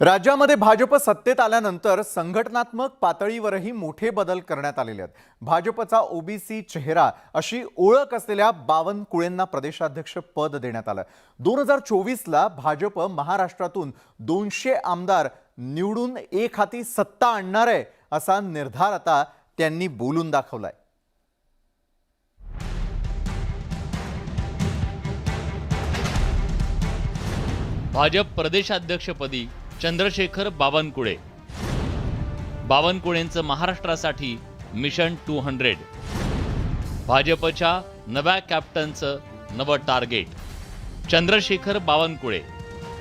राज्यामध्ये भाजप सत्तेत आल्यानंतर संघटनात्मक पातळीवरही मोठे बदल करण्यात आलेले आहेत। भाजपचा ओबीसी चेहरा अशी ओळख असलेल्या बावनकुळेंना प्रदेशाध्यक्ष पद देण्यात आलं। 2024 ला भाजप महाराष्ट्रातून 200 आमदार निवडून एक हाती सत्ता आणणार आहे असा निर्धार आता त्यांनी बोलून दाखवलाय। भाजप प्रदेशाध्यक्षपदी चंद्रशेखर बावनकुळे। बावनकुळेंचं महाराष्ट्रासाठी मिशन 200। भाजपच्या नव्या कॅप्टनचं नवं टार्गेट। चंद्रशेखर बावनकुळे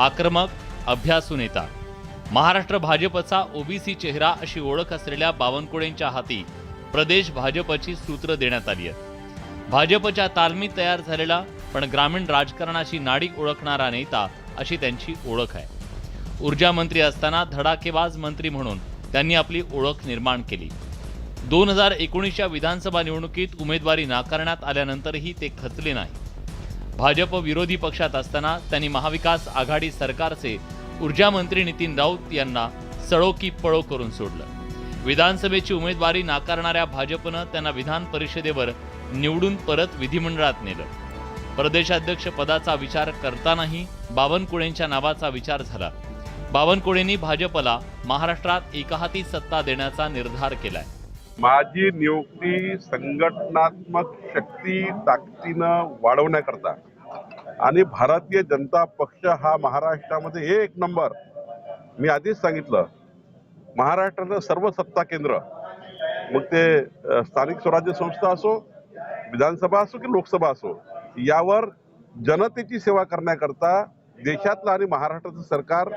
आक्रमक, अभ्यासू नेता। महाराष्ट्र भाजपचा ओबीसी चेहरा अशी ओळख असलेल्या बावनकुळेंच्या हाती प्रदेश भाजपची सूत्र देण्यात आली आहेत। भाजपच्या तालमीत तयार झालेला पण ग्रामीण राजकारणाची नाडी ओळखणारा नेता अशी त्यांची ओळख आहे। ऊर्जा मंत्री असताना धडाकेबाज मंत्री म्हणून त्यांनी आपली ओळख निर्माण केली। 2019च्या विधानसभा निवडणुकीत उमेदवारी नाकारण्यात आल्यानंतरही ते खचले नाही। भाजप विरोधी पक्षात असताना त्यांनी महाविकास आघाडी सरकारचे ऊर्जा मंत्री नितीन राऊत यांना सळो की पळो करून सोडलं। विधानसभेची उमेदवारी नाकारणाऱ्या भाजपनं त्यांना विधान परिषदेवर निवडून परत विधिमंडळात नेलं। प्रदेशाध्यक्ष पदाचा विचार करतानाही बावनकुळेंच्या नावाचा विचार झाला। बावनकुळेंनी भाजपला महाराष्ट्रात एकहाती सत्ता देण्याचा निर्धार केलाय। माझी नियुक्ती संघटनात्मक शक्ती ताकदीनं वाढवण्याकरता आणि भारतीय जनता पक्ष हा महाराष्ट्रामध्ये एक नंबर, मी आधीच सांगितलं, महाराष्ट्रातलं सर्व सत्ता केंद्र, मग ते स्थानिक स्वराज्य संस्था असो, विधानसभा असो की लोकसभा असो, यावर जनतेची सेवा करण्याकरता देशातलं आणि महाराष्ट्राचं सरकार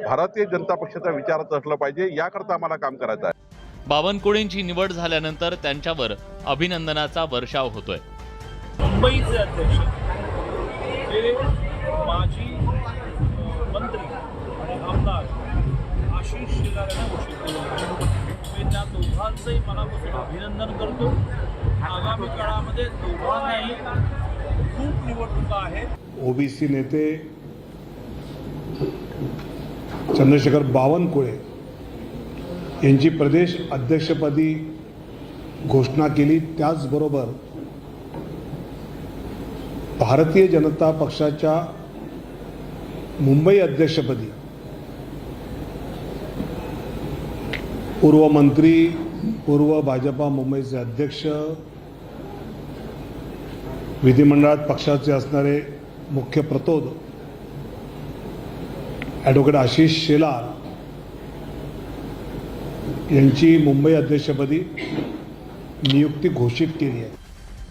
भारतीय जनता पक्षाच्या विचाराचं असलं पाहिजे, याकरता आम्हाला काम करायचं आहे। बावनकुळेंची निवड झाल्यानंतर त्यांच्यावर अभिनंदनाचा वर्षाव होतोय। मुंबईचे अध्यक्ष हे माजी मंत्री आणि आमदार आशिष शेलार यांना घोषित केले। मी त्या दोघांचंही मनापासून अभिनंदन करतो। आगामी काळामध्ये दोघांनाही खूप निवडणुका आहेत। ओबीसी नेते चंद्रशेखर बावनकुळे यांची प्रदेश अध्यक्षपदी घोषणा केली। त्याचबरोबर भारतीय जनता पक्षाच्या मुंबई अध्यक्षपदी पूर्व मंत्री, पूर्व भाजपा मुंबईचे अध्यक्ष, विधिमंडळात पक्षाचे असणारे मुख्य प्रतोद ॲडव्होकेट आशिष शेलार यांची मुंबई अध्यक्षपदी नियुक्ती घोषित केली आहे।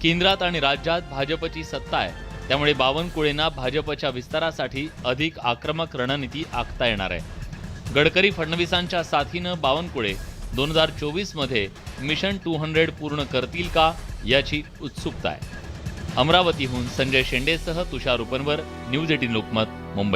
केंद्रात आणि राज्यात भाजपची सत्ता आहे, त्यामुळे बावनकुळेंना भाजपच्या विस्तारासाठी अधिक आक्रमक रणनीती आखता येणार आहे। गडकरी फडणवीसांच्या साथीनं बावनकुळे 2024 मध्ये मिशन 200 पूर्ण करतील का याची उत्सुकता आहे। अमरावतीहून संजय शेंडेसह तुषार उपनवर, न्यूज 18 लोकमत।